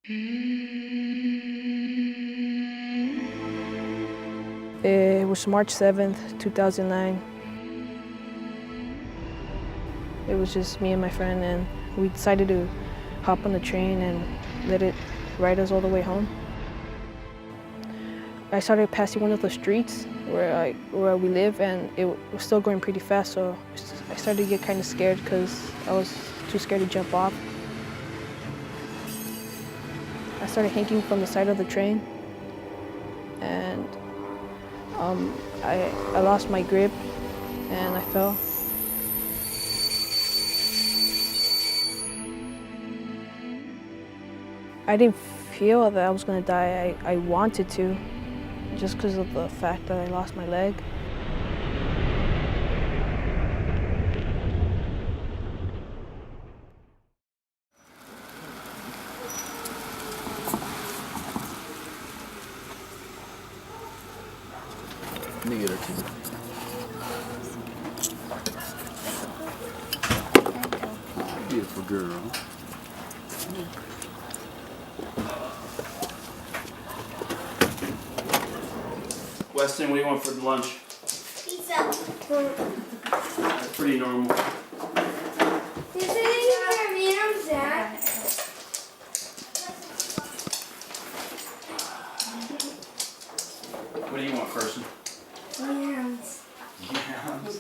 It was March 7th, 2009. It was just me and my friend, and we decided to hop on the train and let it ride us all the way home. I started passing one of the streets where we live, and it was still going pretty fast, so I started to get kind of scared because I was too scared to jump off. I started hanging from the side of the train, and I lost my grip and I fell. I didn't feel that I was going to die. I wanted to, just because of the fact that I lost my leg. Let me get her too. Beautiful girl. Weston, what do you want for lunch? Pizza. That's pretty normal. Is there anything for me and Zach? What do you want, Carson? Yams. Yams.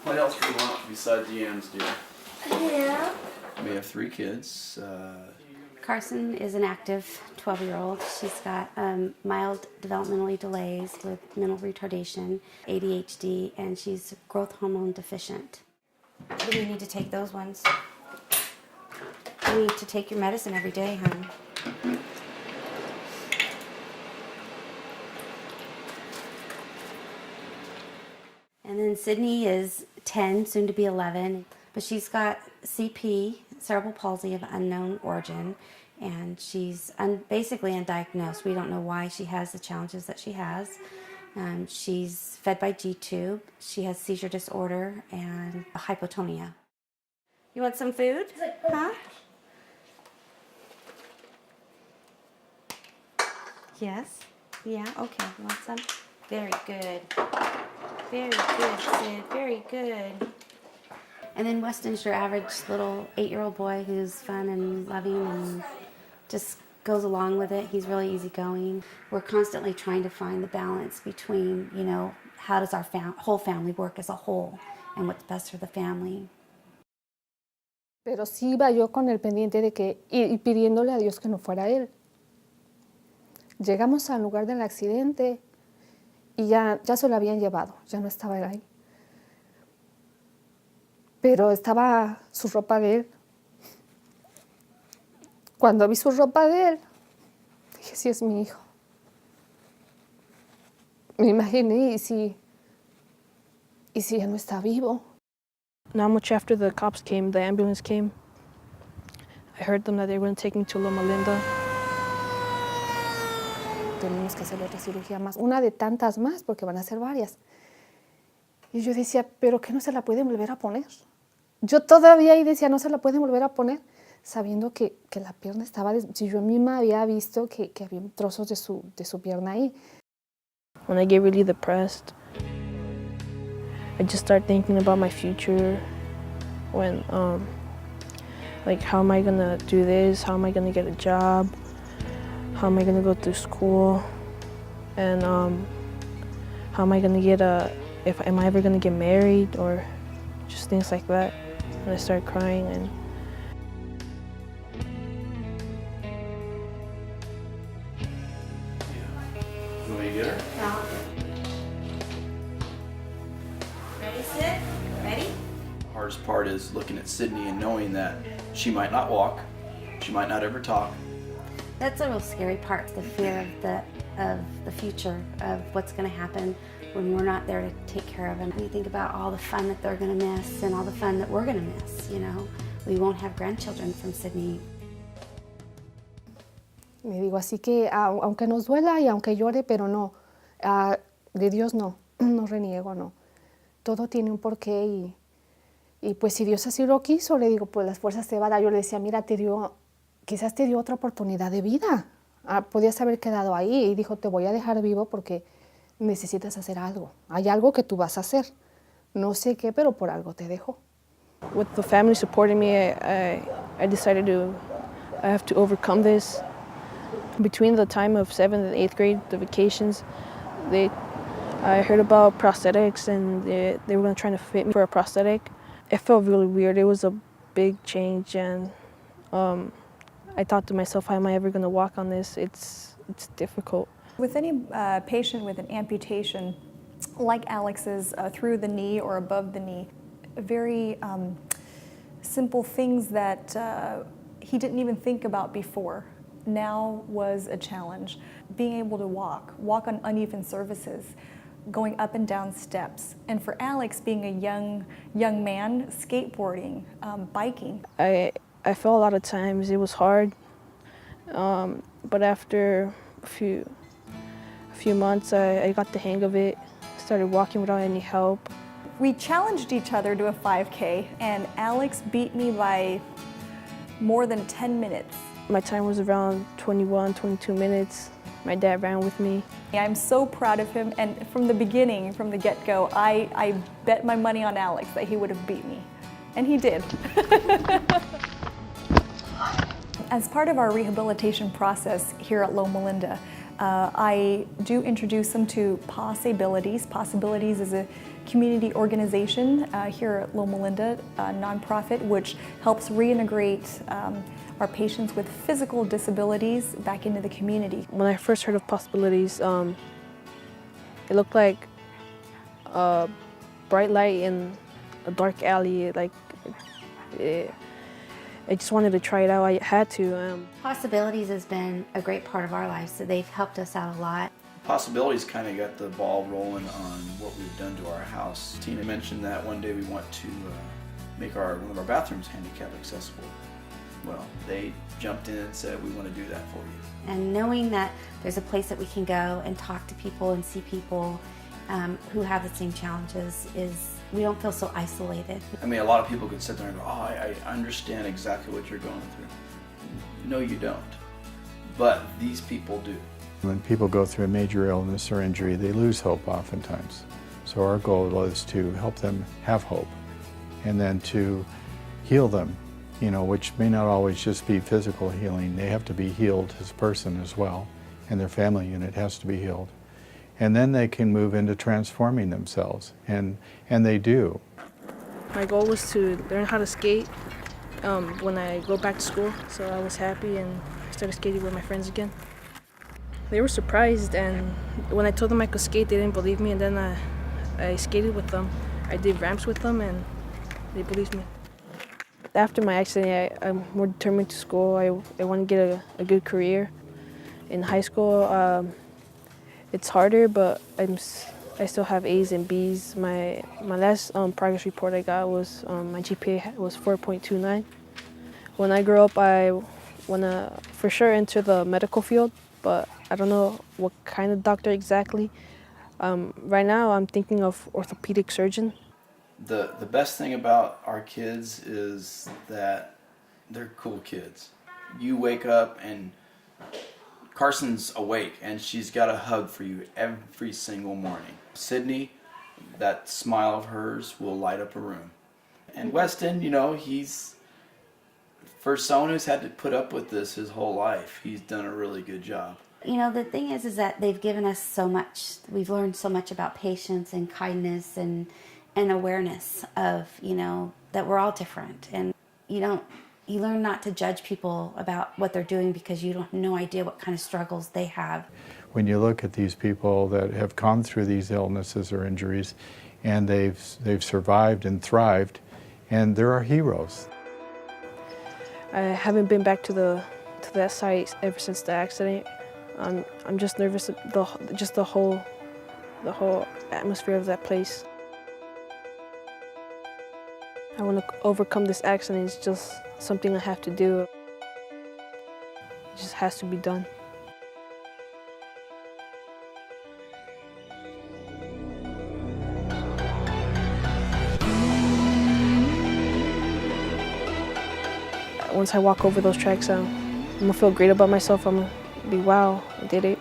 What else do you want besides yams, dear? Yeah. We have 3 kids. Carson is an active 12-year-old. She's got mild developmental delays with mental retardation, ADHD, and she's growth hormone deficient. But you need to take those ones. You need to take your medicine every day, hon. And then Sydney is 10, soon to be 11, but she's got CP, cerebral palsy of unknown origin, and she's basically undiagnosed. We don't know why she has the challenges that she has. She's fed by G-tube. She has seizure disorder and hypotonia. You want some food? Huh? Yes? Yeah? Okay. You want some? Very good. Very good, Sid. Very good. And then Weston's your average little 8-year-old boy who's fun and loving and just goes along with it. He's really easygoing. We're constantly trying to find the balance between, you know, how does our whole family work as a whole and what's best for the family. Pero sí iba yo con el pendiente de que, y pidiéndole a Dios que no fuera él. Llegamos al lugar del accidente y ya se lo habían llevado, ya no estaba él ahí. Pero estaba su ropa de él. Cuando vi su ropa de él, dije, sí es mi hijo. Me imaginé, ¿y si ya no está vivo? Not much after the cops came, the ambulance came, I heard them that they were going to take me to Loma. Tenemos que hacer otra cirugía más, una de tantas más, porque van a ser varias. Y yo decía, ¿pero qué no se la pueden volver a poner? Yo todavía ahí decía, no se la pueden volver a poner, sabiendo que la pierna estaba... Si yo misma había visto que había trozos de su pierna ahí. When I get really depressed, I just start thinking about my future. When, like, how am I gonna do this? How am I gonna get a job? How am I gonna go through school? And how am I gonna get am I ever gonna get married? Or just things like that. And I start crying. And You want me to get her? No. Ready, Sid? Ready? The hardest part is looking at Sydney and knowing that she might not walk, she might not ever talk. That's a real scary part, the fear of the future, of what's going to happen when we're not there to take care of them. You think about all the fun that they're going to miss and all the fun that we're going to miss, you know. We won't have grandchildren from Sydney. Me digo, así que aunque nos duela y aunque llore, pero no, de Dios no reniego, no. Todo tiene un porqué y pues si Dios así lo quiso, le digo, pues las fuerzas te va a dar. Yo le decía, mira, te dio quizás te dio otra oportunidad de vida. Podías haber quedado ahí y dijo, te voy a dejar vivo porque necesitas hacer algo. Hay algo que tú vas a hacer. No sé qué, pero por algo te dejó. With the family supporting me, I decided I have to overcome this. Between the time of 7th and 8th grade, the vacations, I heard about prosthetics and they were trying to fit me for a prosthetic. It felt really weird. It was a big change, and I thought to myself, how am I ever going to walk on this? It's difficult. With any patient with an amputation, like Alex's, through the knee or above the knee, very simple things that he didn't even think about before now was a challenge. Being able to walk on uneven surfaces, going up and down steps. And for Alex, being a young man, skateboarding, biking. I felt a lot of times it was hard, but after a few months, I got the hang of it, started walking without any help. We challenged each other to a 5K, and Alex beat me by more than 10 minutes. My time was around 21, 22 minutes. My dad ran with me. I'm so proud of him, and from the beginning, from the get-go, I bet my money on Alex that he would have beat me, and he did. As part of our rehabilitation process here at Loma Linda, I do introduce them to Possibilities. Possibilities is a community organization here at Loma Linda, a nonprofit which helps reintegrate our patients with physical disabilities back into the community. When I first heard of Possibilities, it looked like a bright light in a dark alley. I just wanted to try it out. I had to. Possibilities has been a great part of our lives, so they've helped us out a lot. Possibilities kind of got the ball rolling on what we've done to our house. Tina mentioned that one day we want to make one of our bathrooms handicap accessible. Well, they jumped in and said, we want to do that for you. And knowing that there's a place that we can go and talk to people and see people who have the same challenges we don't feel so isolated. I mean, a lot of people could sit there and go, oh, I understand exactly what you're going through. No, you don't. But these people do. When people go through a major illness or injury, they lose hope oftentimes. So our goal is to help them have hope and then to heal them, which may not always just be physical healing. They have to be healed as a person as well, and their family unit has to be healed. And then they can move into transforming themselves, and they do. My goal was to learn how to skate when I go back to school, so I was happy and I started skating with my friends again. They were surprised, and when I told them I could skate, they didn't believe me, and then I skated with them. I did ramps with them, and they believed me. After my accident, I'm more determined to school. I want to get a good career. In high school, it's harder, but I still have A's and B's. My last progress report I got was my GPA was 4.29. When I grow up, I want to for sure enter the medical field, but I don't know what kind of doctor exactly. Right now, I'm thinking of orthopedic surgeon. The best thing about our kids is that they're cool kids. You wake up and Carson's awake and she's got a hug for you every single morning. Sydney, that smile of hers will light up a room. And Weston, he's, for someone who's had to put up with this his whole life, he's done a really good job. The thing is that they've given us so much. We've learned so much about patience and kindness and awareness of, that we're all different. And you learn not to judge people about what they're doing because you have no idea what kind of struggles they have. When you look at these people that have gone through these illnesses or injuries, and they've survived and thrived, and there are heroes. I haven't been back to that site ever since the accident. I'm just nervous, the whole atmosphere of that place. I want to overcome this accident. It's just something I have to do. It just has to be done. Once I walk over those tracks, gonna feel great about myself. I'm gonna be, wow, I did it.